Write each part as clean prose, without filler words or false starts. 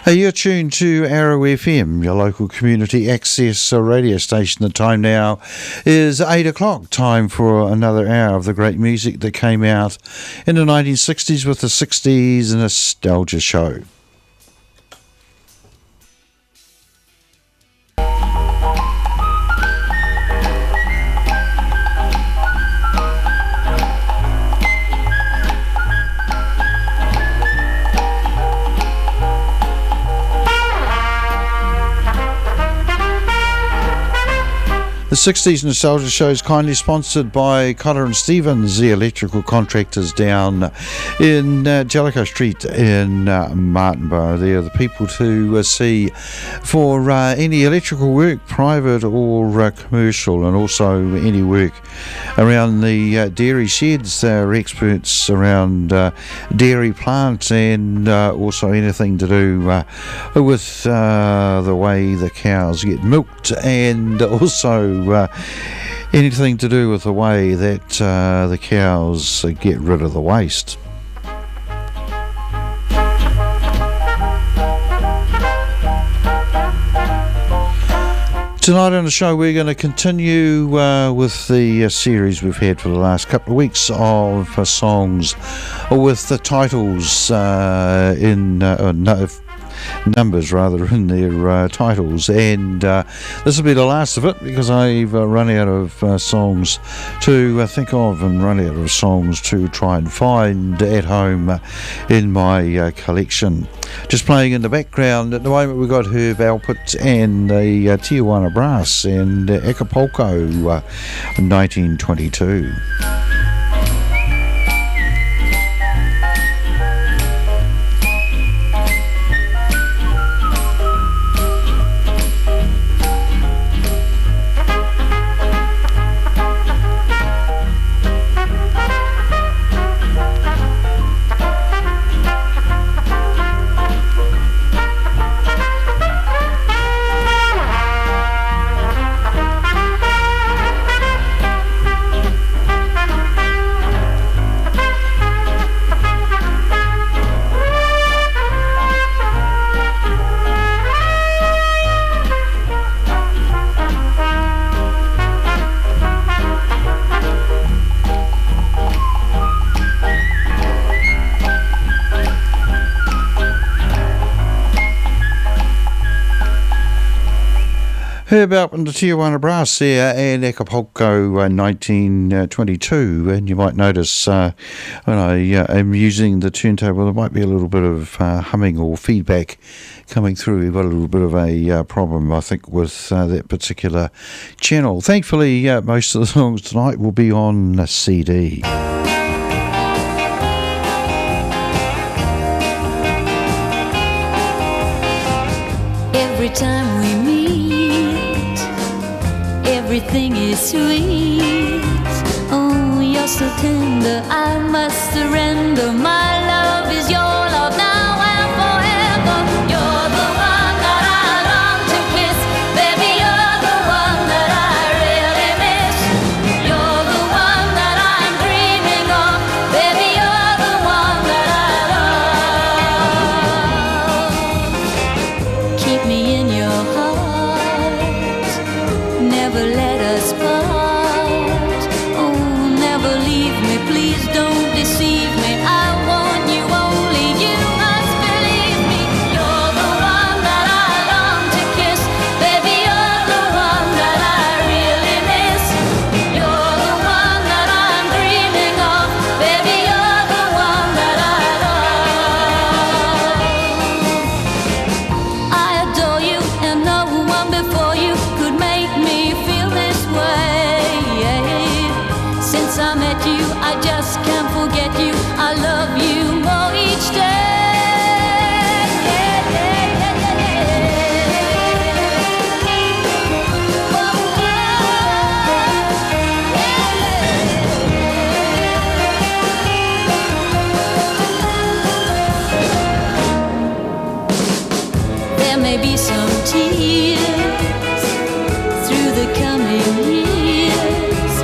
You're tuned to Arrow FM, your local community access radio station. The time now is 8 o'clock, time for another hour of the great music that came out in the 1960s with the 60s Nostalgia Show. The 60s Nostalgia Show is kindly sponsored by Cotter and Stevens, the electrical contractors down in Jellicoe Street in Martinborough. They're the people to see for any electrical work, private or commercial, and also any work around the dairy sheds. They're experts around dairy plants and also anything to do with the way the cows get milked, and also anything to do with the way that the cows get rid of the waste. Tonight on the show we're going to continue with the series we've had for the last couple of weeks of songs with the titles numbers rather in their titles, and this will be the last of it because I've run out of songs to think of and run out of songs to try and find at home in my collection. Just playing in the background at the moment we've got Herb Alpert and the Tijuana Brass and Acapulco 1922. Herb Alpert and the Tijuana Brass there and Acapulco 1922, and you might notice when I am using the turntable there might be a little bit of humming or feedback coming through. We've got a little bit of a problem I think with that particular channel. Thankfully most of the songs tonight will be on CD. Every time we meet, everything is sweet. Oh, you're so tender, I must surrender. My love is your love now and forever. You're the one that I long to kiss. Baby, you're the one that I really miss. You're the one that I'm dreaming of. Baby, you're the one that I love. Keep me in your heart, never let us part. Oh, never leave me, please don't deceive me. I want you, only you must believe me. You're the one that I long to kiss. Baby, you're the one that I really miss. You're the one that I'm dreaming of. Baby, you're the one that I love. I adore you and no one before you could make me feel this way. Since I met you, I just can't forget you. I love you more each day. There may be some tears through the coming years.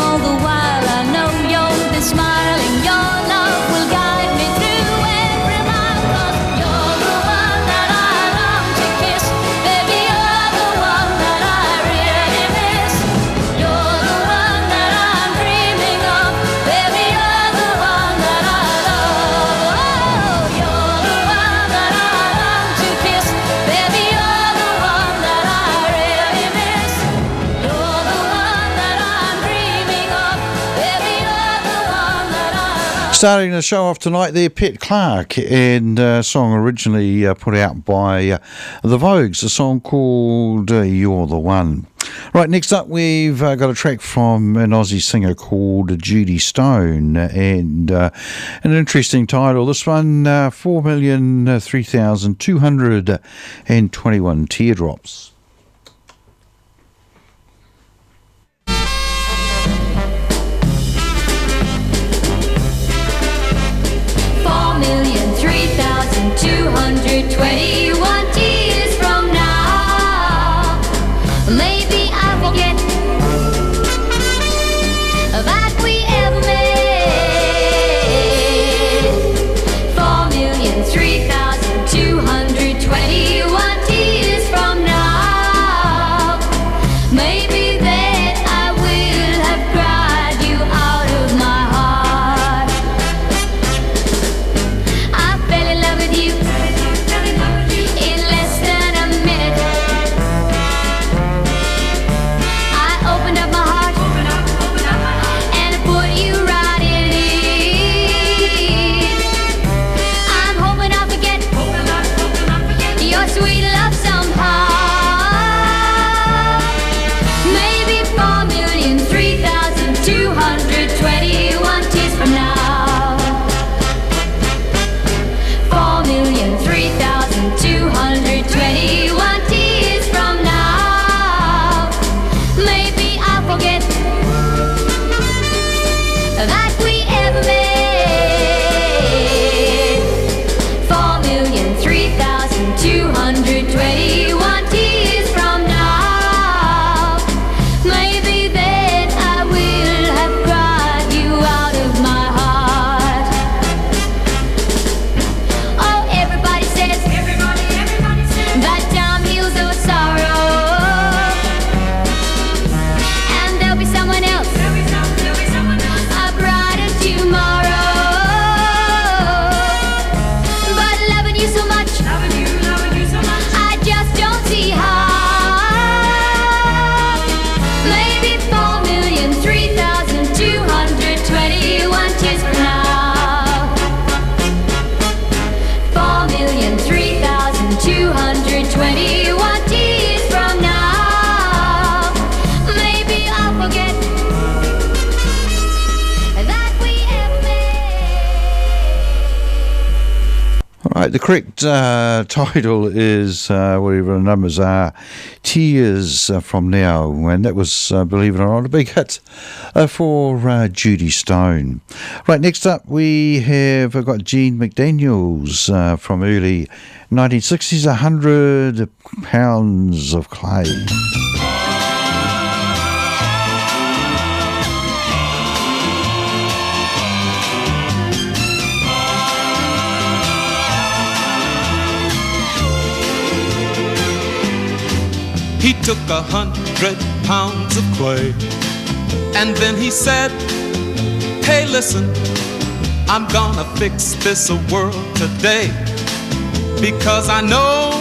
All the while I know you'll be smiling. Your love will guide me through every mile. 'Cause you're the one Starting the show off tonight there, Pet Clark, and a song originally put out by the Vogues, a song called You're the One. Right, next up we've got a track from an Aussie singer called Judy Stone, and an interesting title. This one, 4,003,221 teardrops. 4,003,221 tears from now. Maybe I forget that we ever met. 4,003,221 tears from now. Maybe that I will have cried you out of my heart. I fell in love with you in less than a minute. I opened up my heart and put you right in it. I'm hoping I'll forget your sweet love somehow. Maybe 4,003,221 tears from now. 4,003,221 tears from now. Maybe I'll forget that we ever met. 4,003,221 tears from now. Maybe then I will have cried you out of my heart. Oh, everybody says that time heals all sorrow, and there'll be someone else, a brighter tomorrow. But loving you so much, I just don't see how. Maybe 4,003,221 tears from now. 4,003,221 tears from now. Maybe I'll forget that we ever met. All right, the correct title is, whatever the numbers are, Tears from Now, and that was, believe it or not, a big hit for Judy Stone. Right, next up we have got Gene McDaniels from early 1960s, 100 Pounds of Clay. He took 100 pounds of clay, and then he said, hey, listen, I'm gonna fix this world today, because I know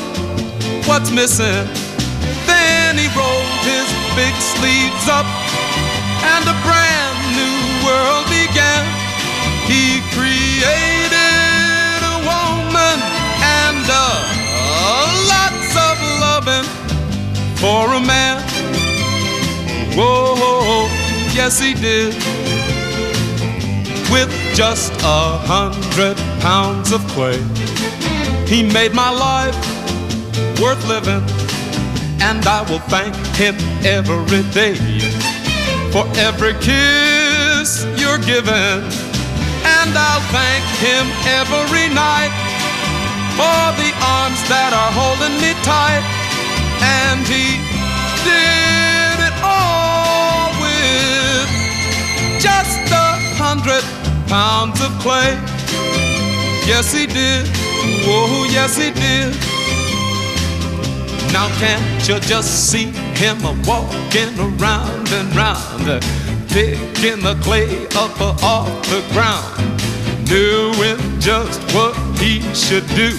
what's missing. Then he rolled his big sleeves up, and a brand new world began. He created a woman and lots of loving for a man. Whoa, yes he did. With just 100 pounds of clay, he made my life worth living, and I will thank him every day for every kiss you're giving. And I'll thank him every night for the arms that are holding me tight. And he did it all with just 100 pounds of clay. Yes he did, whoa, yes he did. Now can't you just see him walking around and round, picking the clay up off the ground, doing just what he should do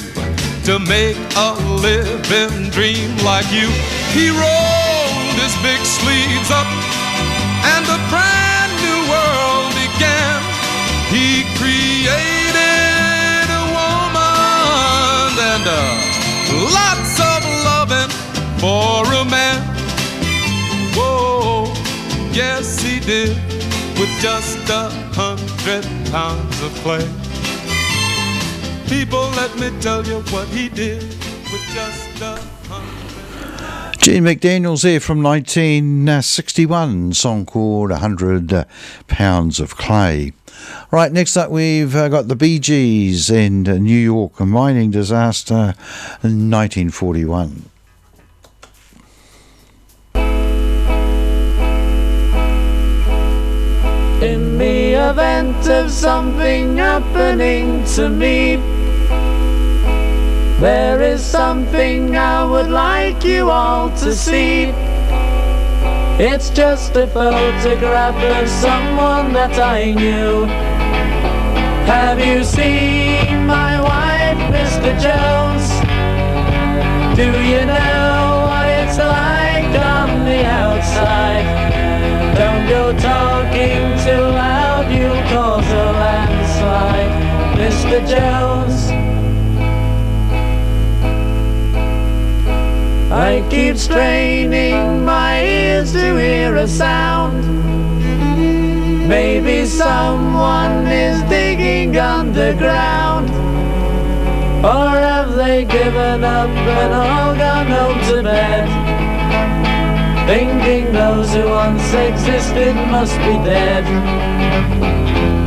to make a living dream like you. He rolled his big sleeves up, and a brand new world began. He created Yes, he did, with just 100 pounds of clay. People, let me tell you what he did with just 100. Gene McDaniel's there from 1961, song called 100 Pounds of Clay. Right, next up we've got the Bee Gees and New York, a mining disaster in 1941. In the event of something happening to me, there is something I would like you all to see. It's just a photograph of someone that I knew. Have you seen my wife, Mr. Jones? Do you know what it's like on the outside? Don't go talking too loud, you'll cause a landslide, Mr. Jones. I keep straining my ears to hear a sound. Maybe someone is digging underground. Or have they given up and all gone home to bed, thinking those who once existed must be dead?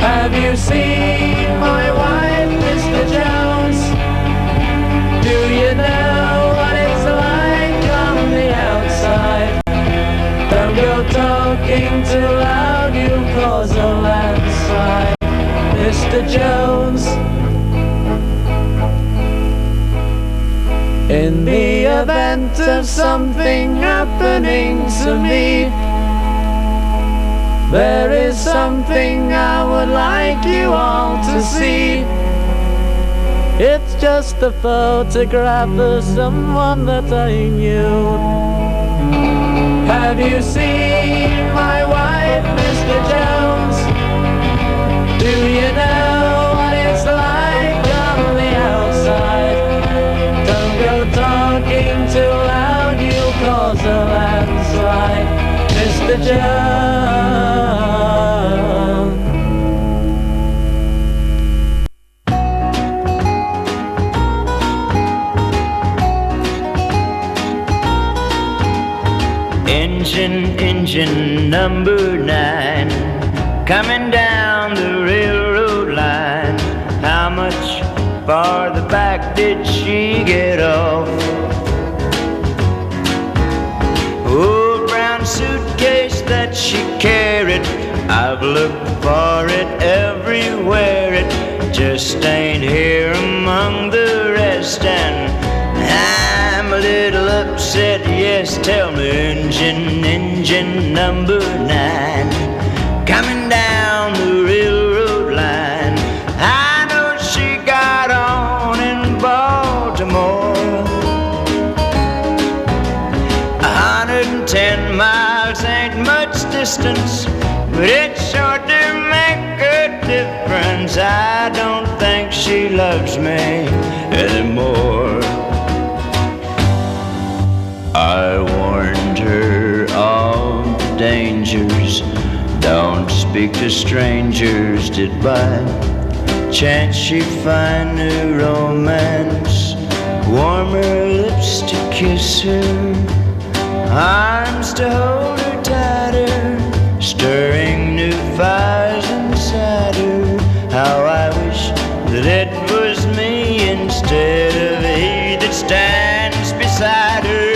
Have you seen my wife, Mr. Jones? Do you know what it's like on the outside? Don't go talking too loud, you'll cause a landslide, Mr. Jones. In the event of something happening to me, there is something I would like you all to see. It's just a photograph of someone that I knew. Have you seen my wife, Mr. Jones? Do you know what it's like on the outside? Don't go talking too loud, you'll cause a landslide, Mr. Jones. Engine number 9, coming down the railroad line. How much farther back did she get off? Old brown suitcase that she carried, I've looked for it everywhere. It just ain't here among the rest, and I'm a little upset, yes, tell me, engine number 9, coming down the railroad line. I know she got on in Baltimore. 110 miles ain't much distance, but it's sure to make a difference. I don't think she loves me anymore. I warned her of the dangers. Don't speak to strangers. Did by chance she find new romance? Warm her lips to kiss her, arms to hold her tighter, stirring new fires inside her. How I wish that it was me instead of he that stands beside her.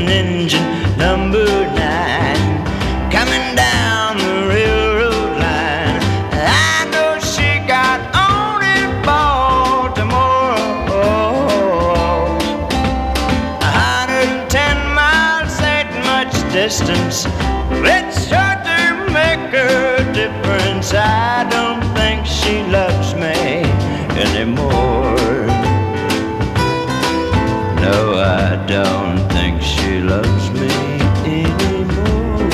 Engine number 9, coming down the railroad line. I know she got on in Baltimore. 110 miles ain't much distance, it's sure to make a difference. I don't think she loves me anymore. No, I don't think she loves me anymore.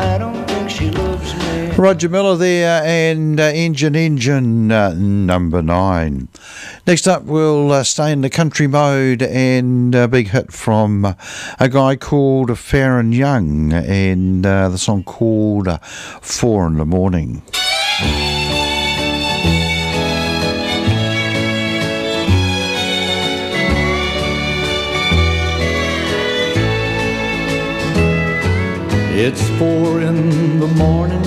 I don't think she loves me. Roger Miller there and Engine number 9. Next up, we'll stay in the country mode, and a big hit from a guy called Farron Young, and the song called 4 in the Morning. It's 4 in the morning,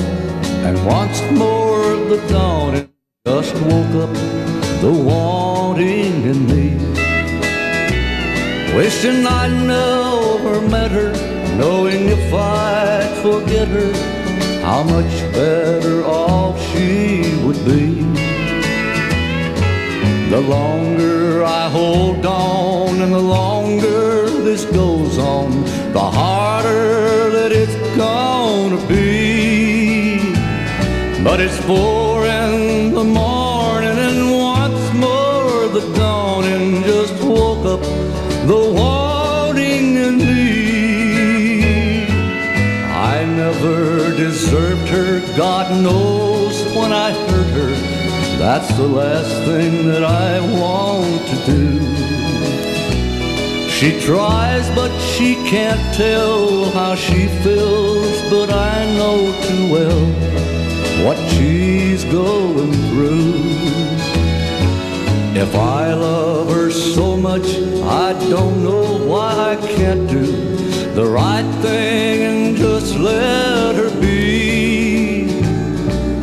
and once more the dawn just woke up the wanting in me. Wishing I'd never met her, knowing if I'd forget her, how much better off she would be. The longer I hold on and the longer this goes on, the harder that it's gonna be. But it's 4 in the morning, and once more the dawning just woke up the wanting in me. I never deserved her, God knows when I hurt her. That's the last thing that I want to do. She tries, but she can't tell how she feels, but I know too well what she's going through. If I love her so much, I don't know why I can't do the right thing and just let her be.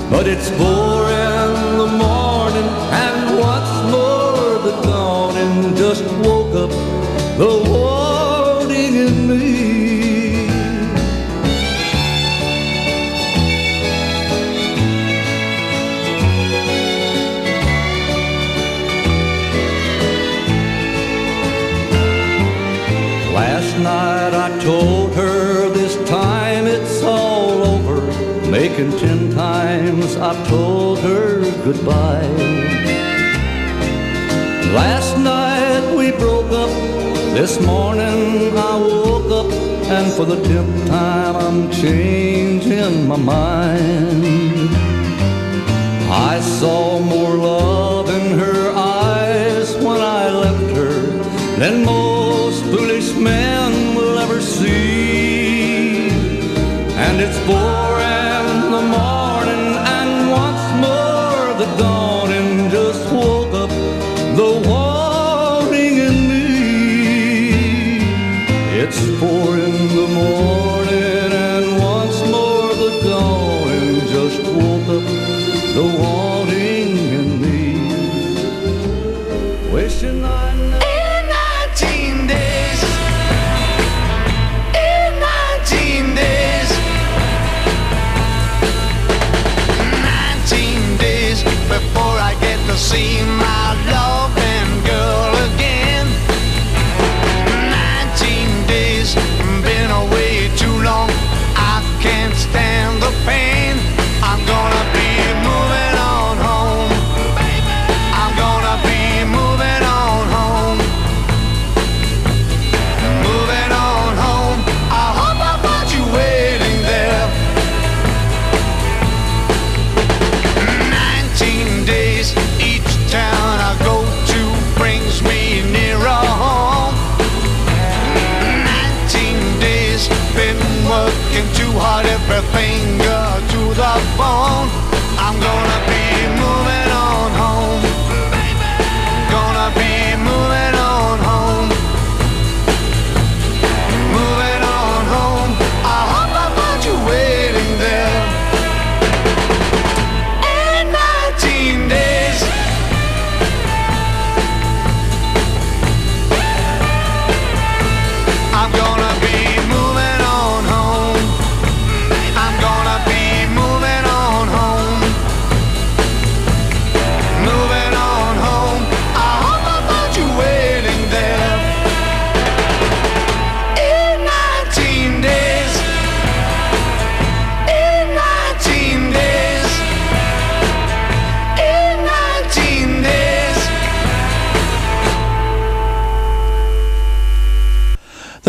But it's 4 in the morning, and once more the dawning just woke up the wanting in me. Last night I told her this time it's all over, making 10 times I told her goodbye. Last night we broke up, this morning I woke up, and for the 10th time I'm changing my mind. I saw more love in her eyes when I left her than most foolish men will ever see. And it's 4 in the morning, and once more the dawning just woke up the wanting in me. It's 4 in the morning, and once more the dawning just woke up the wanting in me. Wishing I in 19 days, in 19 days, 19 days before I get to see my loving girl again. 19 days, been away too long, I can't stand the pain. I'm gonna be moving on home, I'm gonna be moving on home, moving on home. I hope I find you waiting there. 19 days, each town I go to brings me nearer home. 19 days, been working too hard, every finger to the bone. I'm gonna be moving on home, gonna be moving on home, moving on home. I hope I find you waiting there. In 19 days, I'm gonna be moving on home, I'm gonna be moving on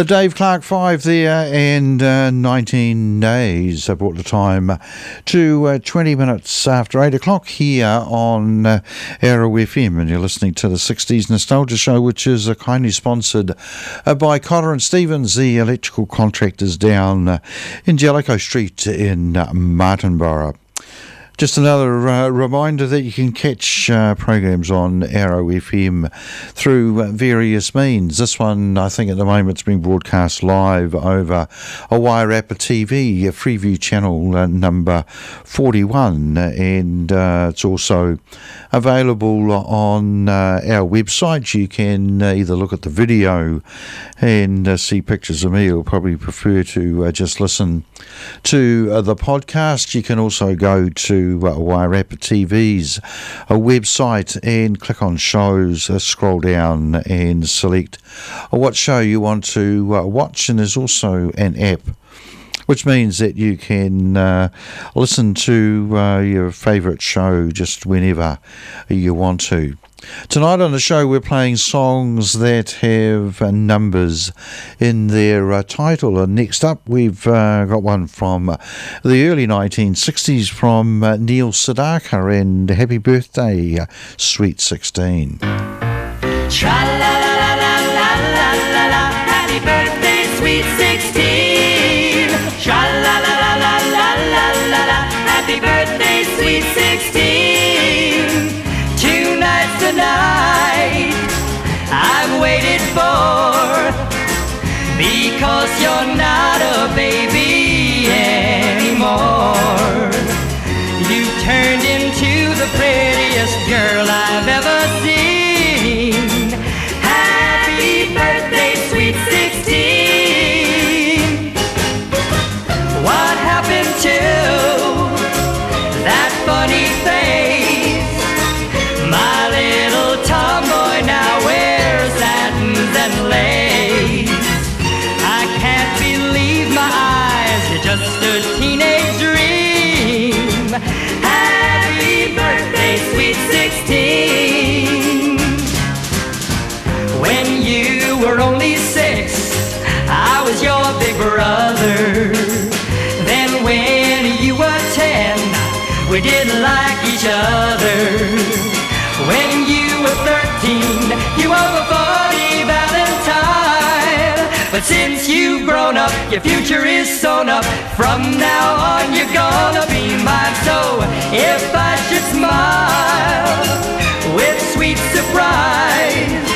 The Dave Clark 5 there, and 19 days. I brought the time to 20 minutes after 8 o'clock here on Arrow FM, and you're listening to the 60s Nostalgia Show, which is kindly sponsored by Cotter and Stevens, the electrical contractors down in Jellicoe Street in Martinborough. Just another reminder that you can catch programs on Arrow FM through various means. This one, I think at the moment, it's being broadcast live over a Wairarapa TV, Freeview channel number 41, and it's also available on our website. You can either look at the video and see pictures of me, or probably prefer to just listen to the podcast. You can also go to Wairarapa TV's website and click on shows, scroll down and select what show you want to watch, and there's also an app, which means that you can listen to your favourite show just whenever you want to. Tonight on the show, we're playing songs that have numbers in their title. And next up, we've got one from the early 1960s from Neil Sedaka, and Happy Birthday, Sweet 16. Tra-la-la-la-la-la-la-la, happy birthday, sweet 16. Tra-la-la-la-la-la-la-la, happy birthday, sweet 16. Tonight I've waited for, because you're not a baby anymore. You turned into the prettiest girl I've ever seen. Happy birthday, sweet 16. What happened to that funny face? My little tomboy now wears satins and lace. I can't believe my eyes, you're just a teenage dream. Happy birthday, sweet 16. When you were only 6, I was your big brother. Then when you were 10, we didn't like each other. When you were 13, you were a 40 Valentine. But since you've grown up, your future is sewn up. From now on, you're gonna be mine. So if I should smile with sweet surprise,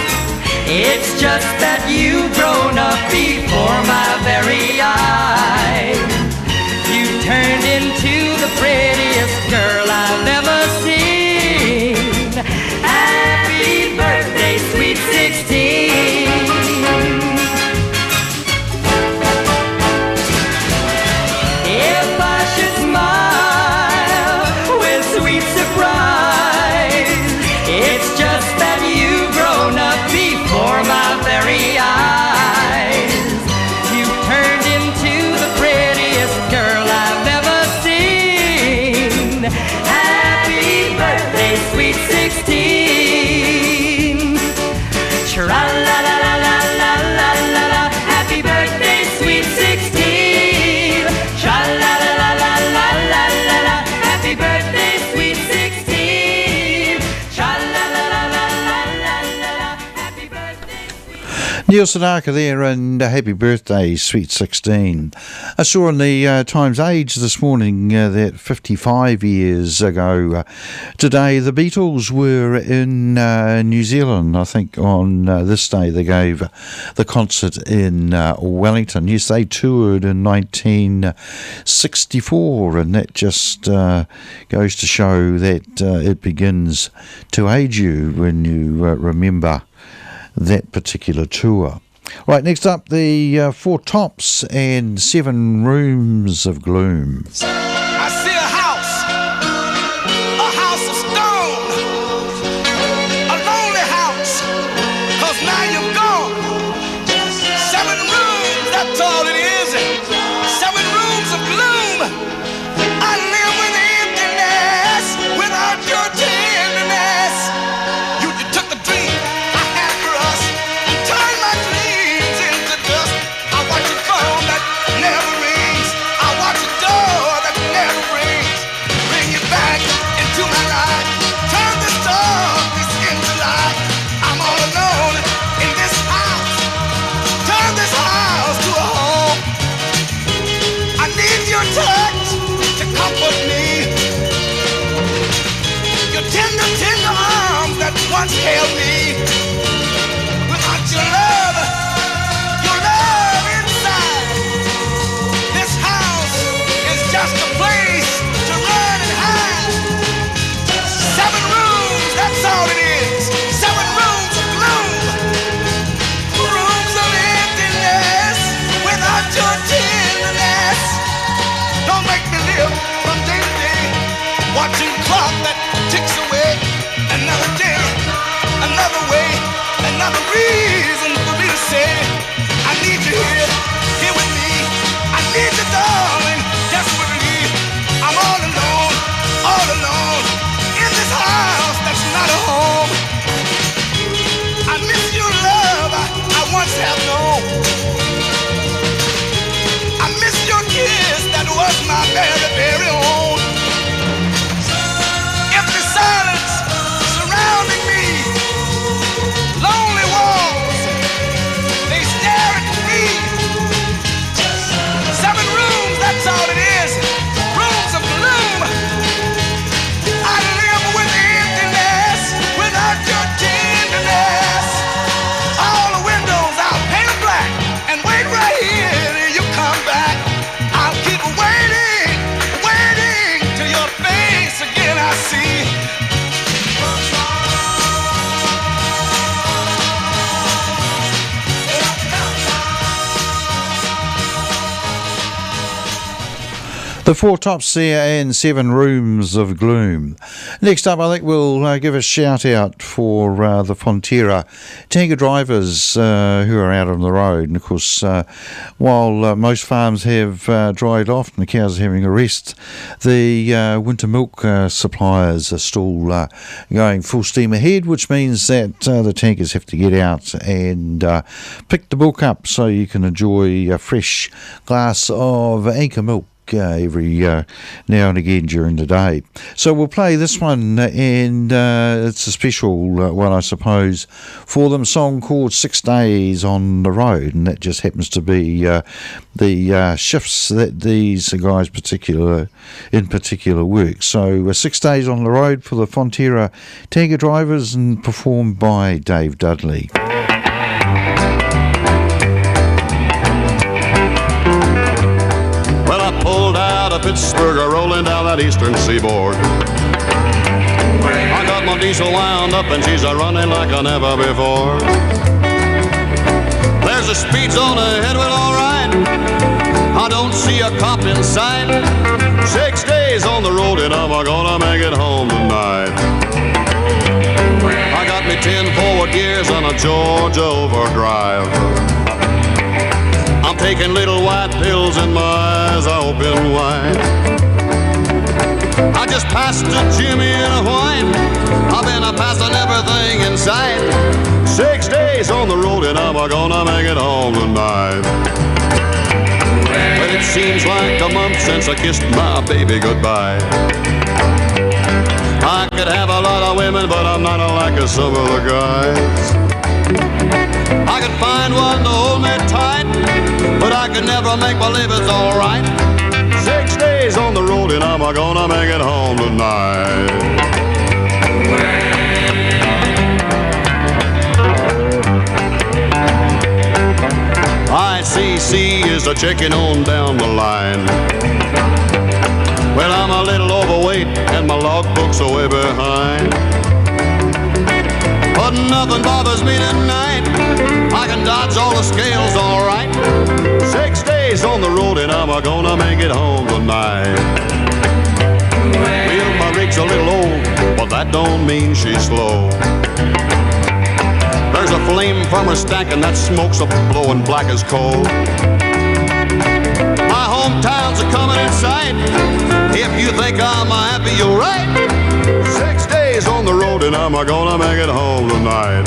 it's just that you've grown up before my very eyes. You turned into the prettiest girl I've ever seen. Happy birthday, sweet 16. If I should smile with sweet surprise, it's just that you've grown up before my very eyes. You turned into the prettiest girl I've ever seen. Happy birthday, sweet 16. Tra-la-la-la-la-la-la-la-la, happy birthday, sweet 16. Tra-la-la-la-la-la-la-la, happy birthday, sweet 16. Tra-la-la-la-la-la-la, happy birthday, sweet 16. Neil Sedaka there, and Happy Birthday, Sweet 16. I saw in the Times Age this morning that 55 years ago today, the Beatles were in New Zealand. I think on this day they gave the concert in Wellington. Yes, they toured in 1964, and that just goes to show that it begins to age you when you remember that particular tour. Right, next up, the Four Tops and 7 Rooms of Gloom. I see a house of stone, a lonely house, 'cause now you're gone. 7 rooms, that's all it is. 7 rooms of gloom. I live with emptiness without your tenderness. You took the dream I had for us and turned my dreams into dust. need you here with me. I need you, darling, desperately. I'm all alone in this house that's not a home. I miss your love I once have known. I miss your kiss that was my very, very own. Empty silence surrounding me. Lonely walls, they stare at me. 7 rooms, that's all it is. Rooms of gloom. I live with emptiness without your tenderness. All the windows I'll paint them black and wait right here till you come back. I'll keep waiting till your face again I see. The Four Tops there and 7 Rooms of Gloom. Next up, I think we'll give a shout out for the Fonterra tanker drivers who are out on the road. And of course, while most farms have dried off and the cows are having a rest, the winter milk suppliers are still going full steam ahead, which means that the tankers have to get out and pick the milk up so you can enjoy a fresh glass of Anchor milk every now and again during the day. So we'll play this one, and it's a special one, I suppose, for them, song called 6 Days on the Road, and that just happens to be the shifts that these guys in particular work. So 6 Days on the Road for the Fonterra tanker drivers, and performed by Dave Dudley. Pulled out of Pittsburgh, rolling down that eastern seaboard. I got my diesel wound up and she's a-running like I never before. There's a speed zone ahead, well, all right. I don't see a cop in sight. 6 days on the road and I'm gonna make it home tonight. I got me 10 forward gears on a Georgia overdrive. I'm taking little white pills and my eyes are open wide. I just passed a Jimmy in a white. I've been passing everything in sight. 6 days on the road and I'm gonna make it home tonight. But it seems like a month since I kissed my baby goodbye. I could have a lot of women, but I'm not like some of the guys. I could find one to hold me tight, but I could never make believe it's alright. 6 days on the road and I'm gonna make it home tonight. ICC is a checking on down the line. Well, I'm a little overweight and my logbook's are way behind. But nothing bothers me tonight. I can dodge all the scales all right. 6 days on the road and I'm gonna make it home tonight. Well, my rig's a little old, but that don't mean she's slow. There's a flame from her stack and that smoke's a blowing black as coal. My hometown's a coming in sight. If you think I'm happy, you're right. 6 days on the road and I'm gonna make it home tonight.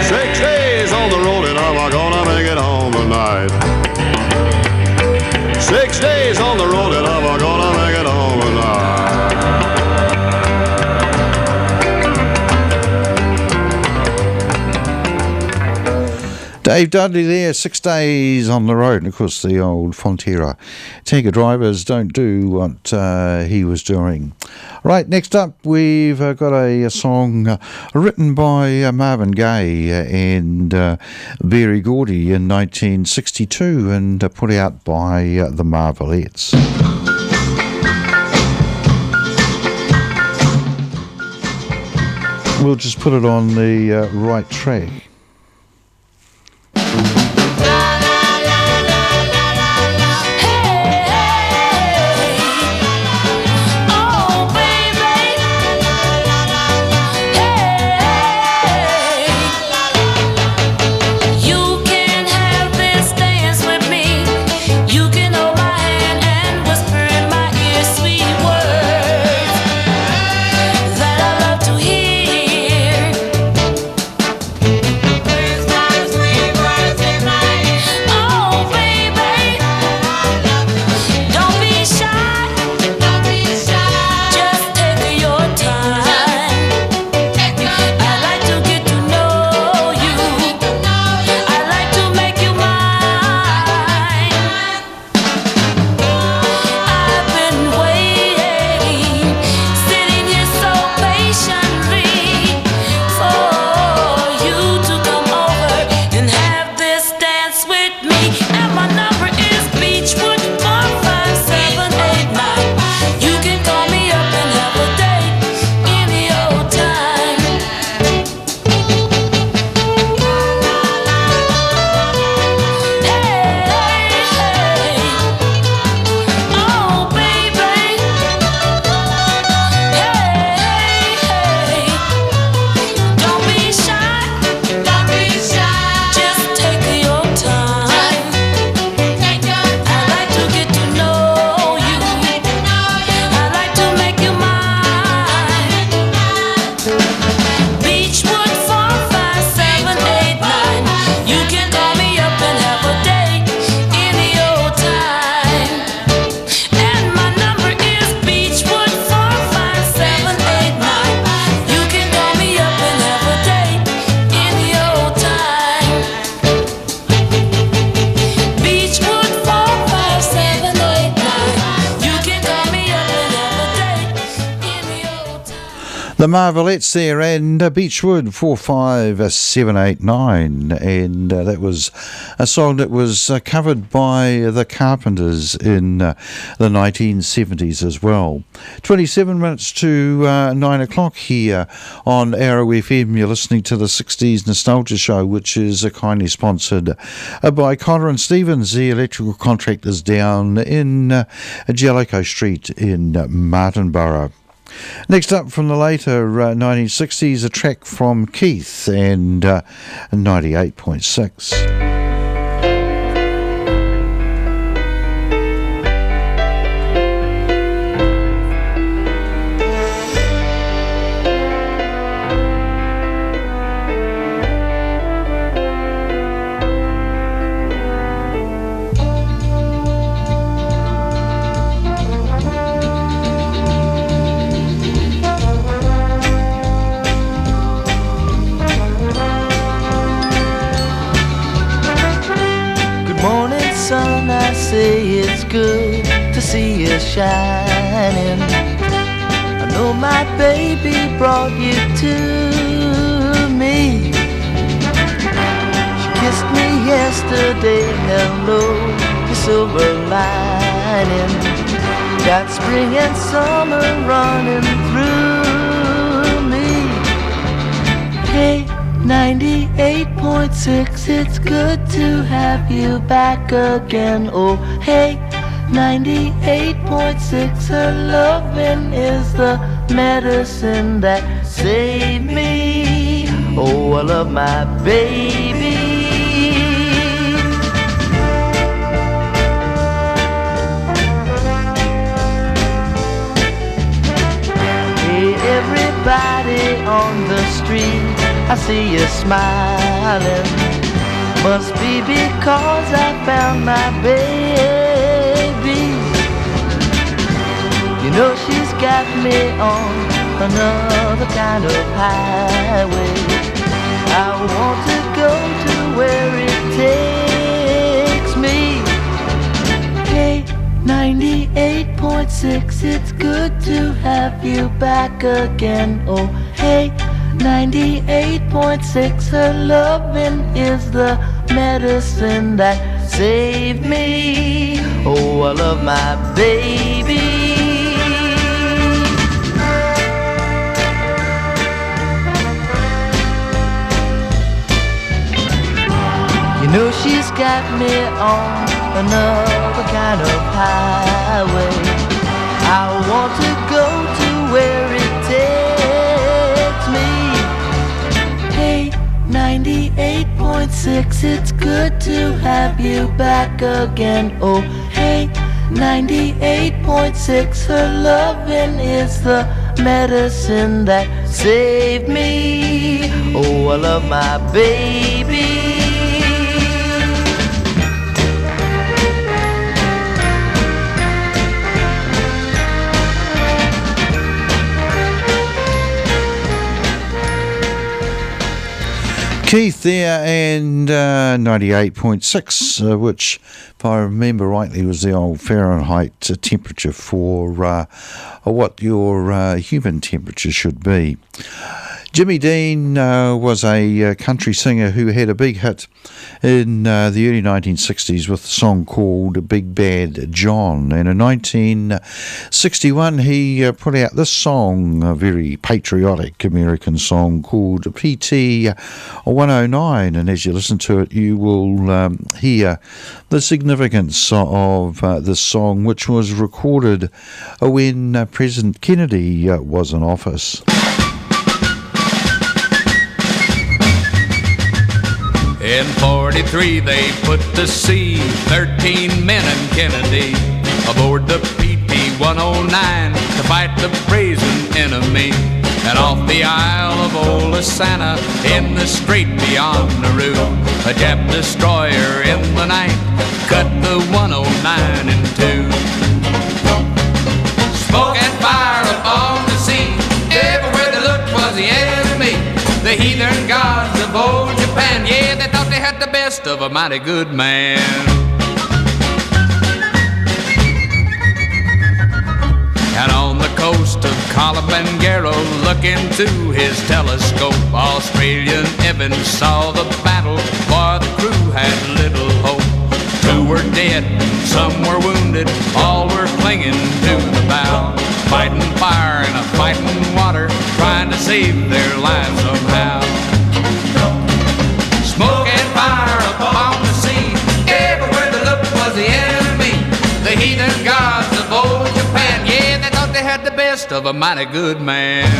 6 days on the road and I'm gonna make it home tonight. 6 days on the road and I'm gonna make it home tonight. Dave Dudley there, 6 days on the road. And of course, the old Fonterra tanker drivers don't do what he was doing. Right, next up, we've got a song written by Marvin Gaye and Berry Gordy in 1962 and put out by the Marvelettes. We'll just put it on the right track. You can The Marvelettes there, and Beechwood 45789, and that was a song that was covered by the Carpenters in the 1970s as well. 27 minutes to 9 o'clock here on Arrow FM. You're listening to the 60s Nostalgia Show, which is kindly sponsored by Connor and Stevens, the electrical contractors down in Jellicoe Street in Martinborough. Next up from the later 1960s, a track from Keith and 98.6. It's good to see you shining. I know my baby brought you to me. She kissed me yesterday, hello, the silver lining. Got spring and summer running through me. Hey, 98.6, it's good to have you back again. Oh, hey, 98.6, her loving is the medicine that saved me. Oh, I love my baby. Hey, everybody on the street, I see you smiling. Must be because I found my baby. You know she's got me on another kind of highway. I want to go to where it takes me. Hey, 98.6, it's good to have you back again. Oh, hey, 98.6, her loving is the medicine that saved me. Oh, I love my baby. You know she's got me on another kind of highway. I want to go to where it takes me. Hey, 98.6, it's good to have you back again. Oh, hey, 98.6, her loving is the medicine that saved me. Oh, I love my baby. Keith there, and 98.6, which, if I remember rightly, was the old Fahrenheit temperature for what your human temperature should be. Jimmy Dean was a country singer who had a big hit in the early 1960s with a song called Big Bad John, and in 1961 he put out this song, a very patriotic American song called PT 109, and as you listen to it you will hear the significance of this song, which was recorded when President Kennedy was in office. In 43 they put to sea 13 men and Kennedy aboard the PT-109 to fight the brazen enemy. And off the Isle of Olasana in the strait beyond Nauru, a Jap destroyer in the night cut the 109 in two. Smoke and fire upon the sea, everywhere they looked was the enemy. The heathen gods of old Japan, yeah, they thought they had the best of a mighty good man. And on the coast of Kilimanjaro, look into his telescope. Australian Evans saw the battle, for the crew had little hope. Two were dead, some were wounded, all were clinging to the bow, fighting fire and a fighting water, trying to save their lives somehow. Smoke and fire upon the sea, everywhere they looked was the enemy. The heathen gods of old Japan, yeah, they thought they had the best of a mighty good man.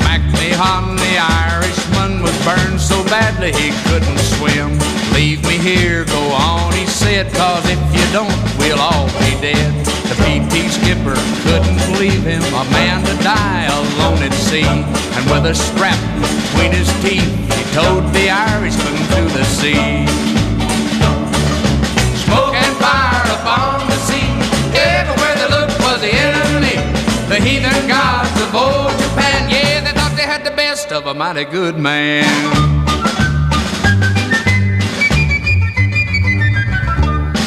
MacMahon, the Irishman, was burned so badly he couldn't swim. Leave me here, go on, he said, cause if you don't, we'll all be dead. The PT skipper couldn't leave him, a man to die alone at sea. And with a strap between his teeth, he towed the Irishman to the sea. Smoke and fire upon the sea, everywhere they looked was the enemy. The heathen gods of old Japan, yeah, they thought they had the best of a mighty good man.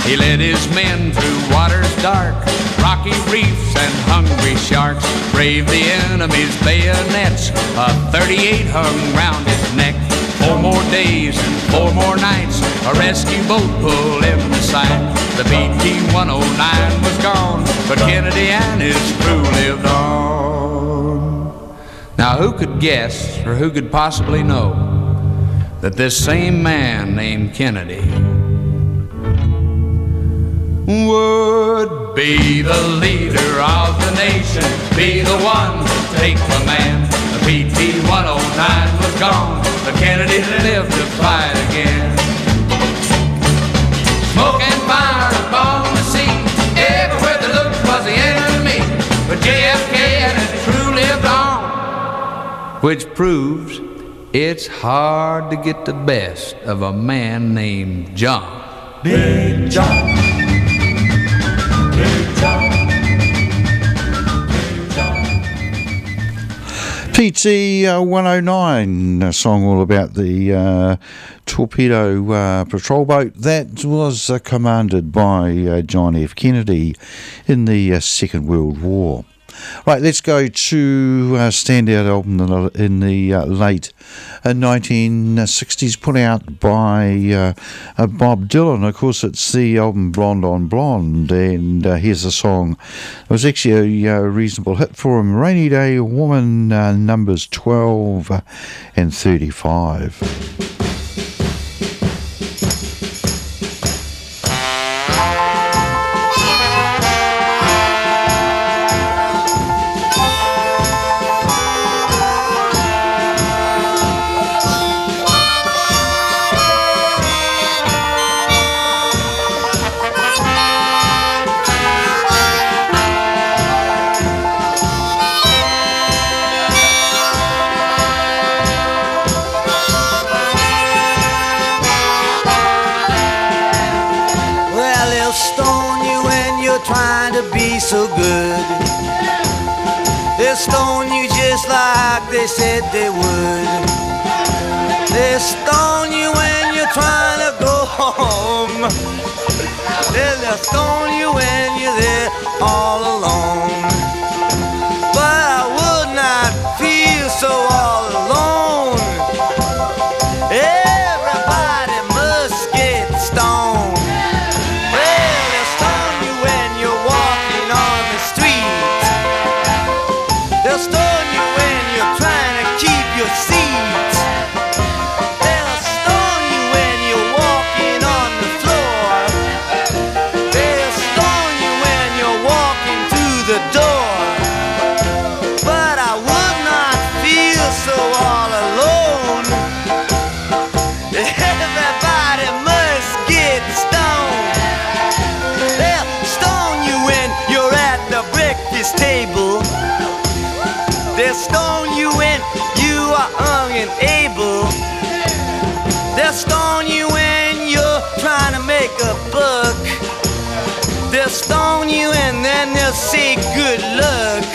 He led his men through waters dark, rocky reefs and hungry sharks, braved the enemy's bayonets, a 38 hung round his neck. 4 more days and 4 more nights, a rescue boat pulled into sight. The BT-109 was gone, but Kennedy and his crew lived on. Now who could guess, or who could possibly know, that this same man named Kennedy would be the leader of the nation, be the one to take command. The PT-109 was gone, but Kennedy lived to fight again. Smoke and fire upon the sea, everywhere they looked was the enemy. But JFK and his crew lived on, which proves it's hard to get the best of a man named John. Big John. PT 109, a song all about the torpedo patrol boat that was commanded by John F. Kennedy in the Second World War. Right, let's go to standout album in the late 1960s, put out by Bob Dylan. Of course, it's the album Blonde on Blonde, and here's a song. It was actually a reasonable hit for him, Rainy Day Woman, numbers 12 and 35. So good, they'll stone you just like they said they would. They'll stone you when you're trying to go home. They'll stone you when you're there all alone. But I would not feel so all alone. Everybody must get stoned. Table. They'll stone you when you are unable. They'll stone you when you're trying to make a buck. They'll stone you and then they'll say good luck.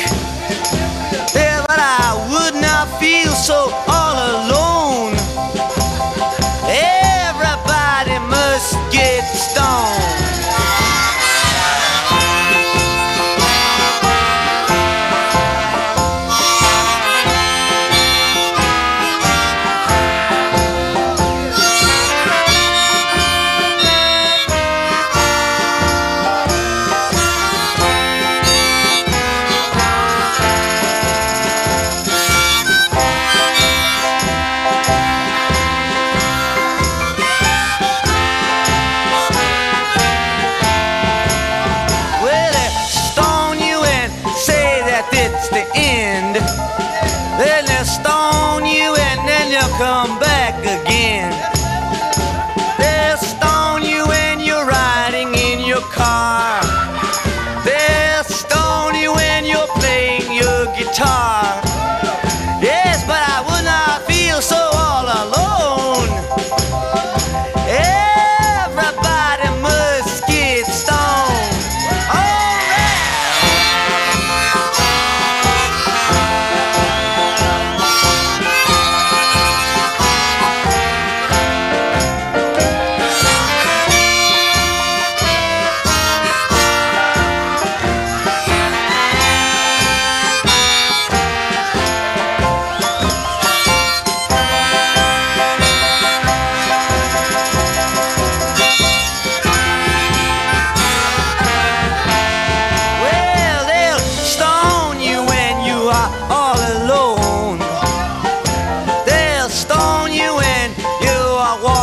Yeah, but I would not feel so all alone. Everybody must get stoned.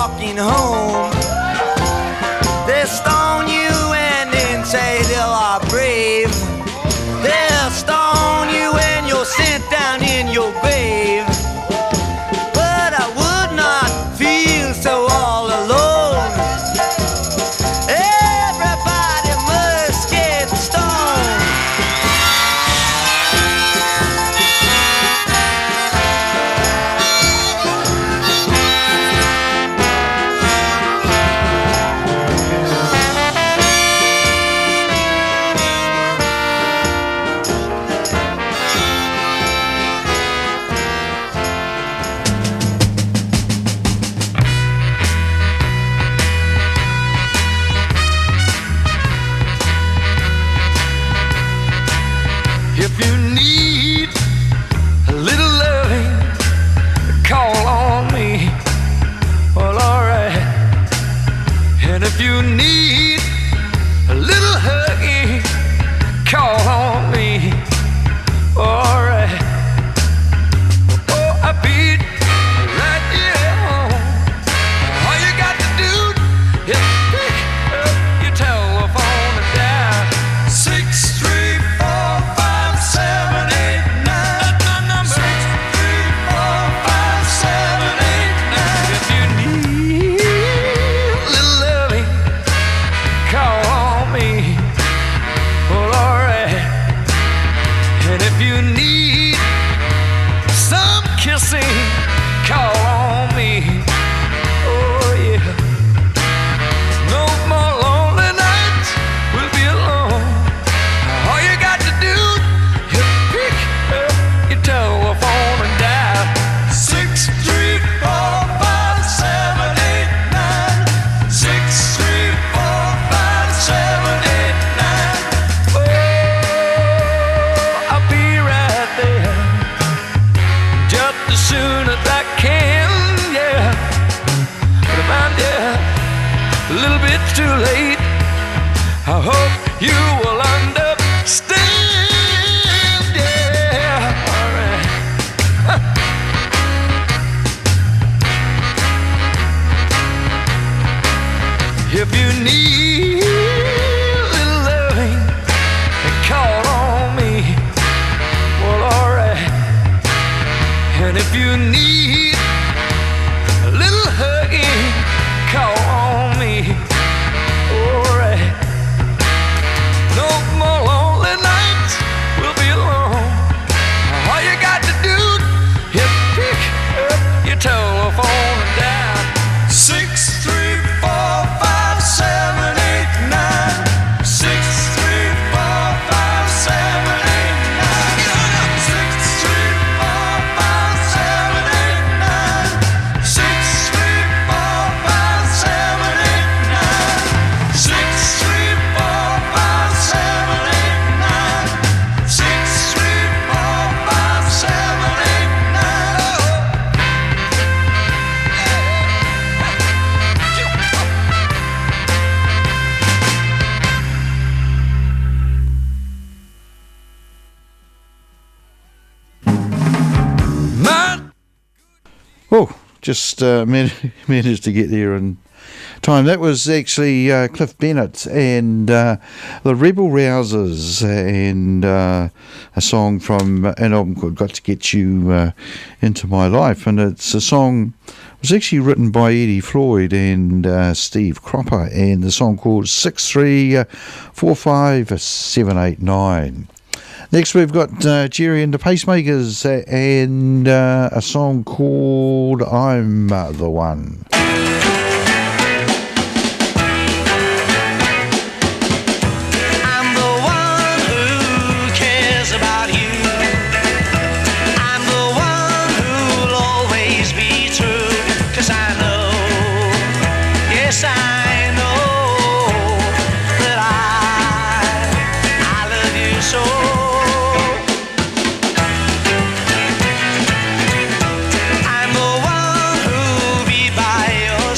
walking home. They'll stone you and then say they are brave. They'll stone you when you're sent down in your grave. But I would not feel so all alone. Everybody must get stoned. If you need a little loving, call on me. Well, alright. And if you need a little hugging, call on me. Alright. Oh, I'll be right here at home. All you got to do is pick up your telephone and dial 6345789. That's my number. 6345789. If you need a little loving, call on me. Well, alright. And if you need some kissing, call on me. Oh yeah. No more lonely nights, we'll be alone. All you got to do is pick up your telephone and dial 6345789. 6345789. Oh, I'll be right there just as soon as I can, yeah. But if I'm there a little bit too late, I hope you will understand, yeah. Alright. If you need a little loving, call on me. Well, alright. And if you need a little hugging, call on me. Alright. No more lonely nights, we'll be alone. All you got to do is pick up your telephone and dial 6345789. 6345789. Oh, just managed to get there in time. That was actually Cliff Bennett and the Rebel Rousers, and a song from an album called Got to Get You Into My Life. And it's a song, it was actually written by Eddie Floyd and Steve Cropper, and the song called 6345789. Next we've got Jerry and the Pacemakers and a song called I'm the One. I'm the one who cares about you. I'm the one who'll always be true. 'Cause I know, yes I know, that I love you so. I'm the one who'll be by your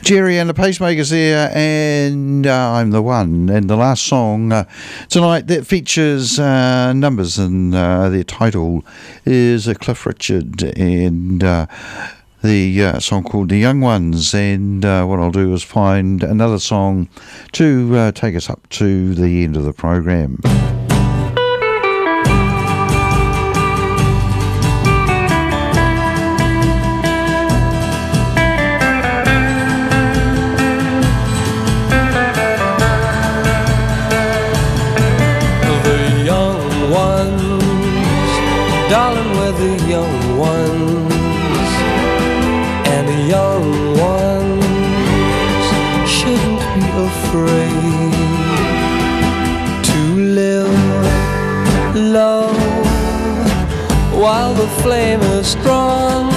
Jerry and the Pacemakers there, and I'm the One. And the last song tonight that features numbers, and their title is Cliff Richard, and the song called The Young Ones. And what I'll do is find another song to take us up to the end of the program. Darling, we're the young ones, and the young ones shouldn't be afraid to live low while the flame is strong,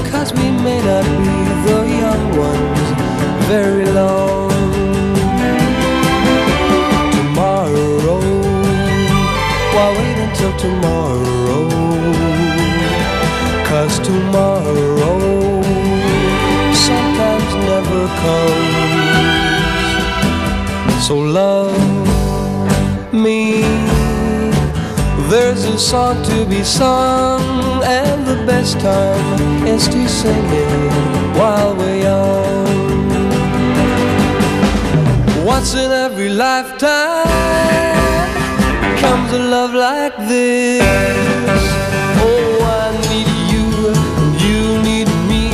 'cause we may not be the young ones very long. Tomorrow, why wait until tomorrow? 'Cause tomorrow sometimes never comes. So love me, there's a song to be sung, and the best time is to sing it while we're young. Once in every lifetime comes a love like this. Oh, I need you and you need me.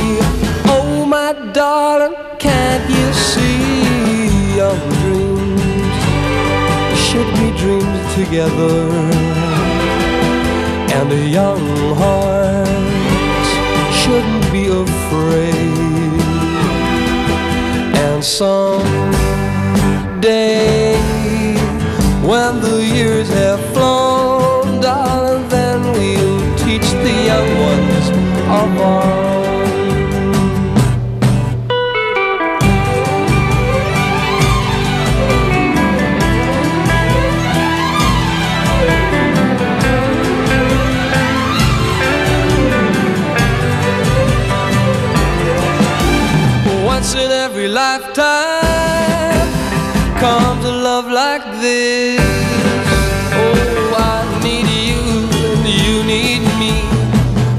Oh, my darling, can't you see? Young dreams should be dreamed together, and the young hearts shouldn't be afraid. And someday, when the years have flown, darling, then we'll teach the young ones of our own. Once in every lifetime comes a love like this. Oh, I need you and you need me.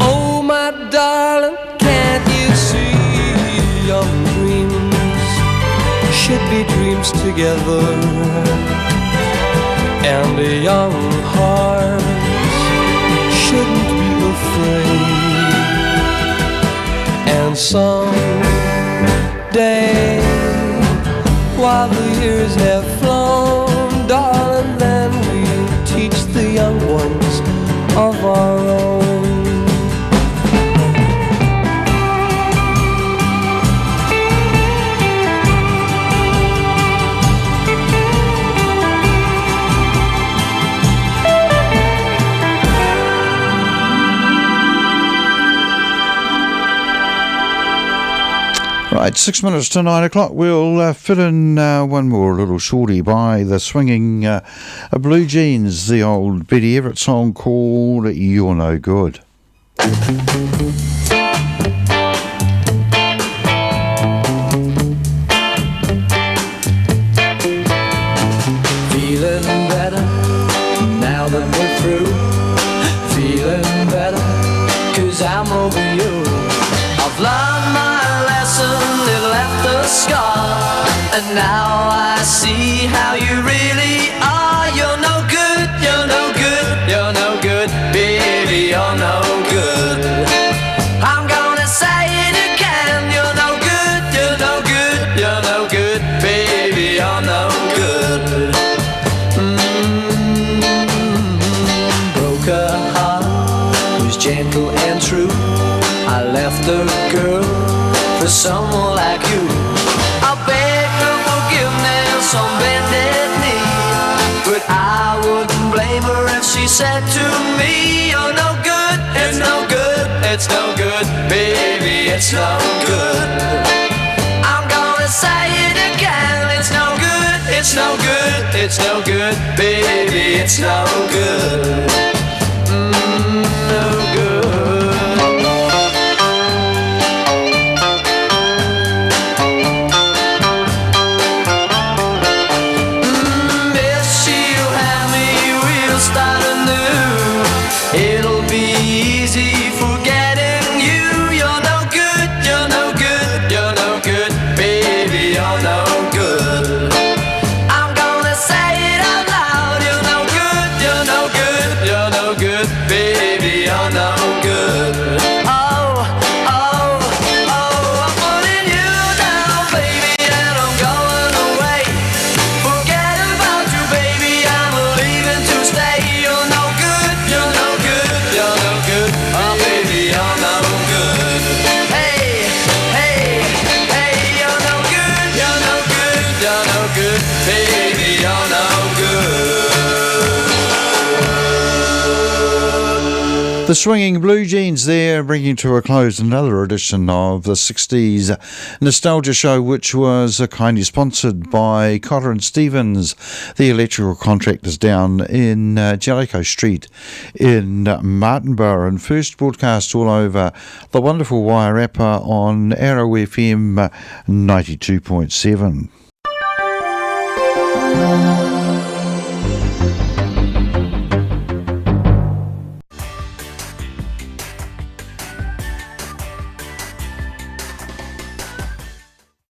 Oh, my darling, can't you see? Young dreams should be dreams together, and the young hearts shouldn't be afraid. And someday, while the years have flown, darling, then we'll teach the young ones of our own. Right, 6 minutes to 9 o'clock. We'll fit in one more little shorty by the swinging Blue Jeans, the old Betty Everett song called You're No Good. Feeling better now that we're through. Feeling better 'cause I'm over you. I've learned my lesson, it left a scar, and now I see how you really are. You're no good, you're no good, you're no good, baby, you're no good. I'm gonna say it again, you're no good, you're no good, you're no good, baby, you're no good. Broke her heart, was gentle and true. I left the girl for someone like you. I beg her forgiveness on bended knee, but I wouldn't blame her if she said to me, you're no good, it's no good, it's no good, baby, it's no good. I'm gonna say it again, it's no good, it's no good, it's no good, baby, it's no good. No good. The Swinging Blue Jeans there, bringing to a close another edition of the 60s Nostalgia Show, which was kindly sponsored by Cotter and Stevens, the electrical contractors down in Jellicoe Street in Martinborough, and first broadcast all over the wonderful Wairarapa on Arrow FM 92.7.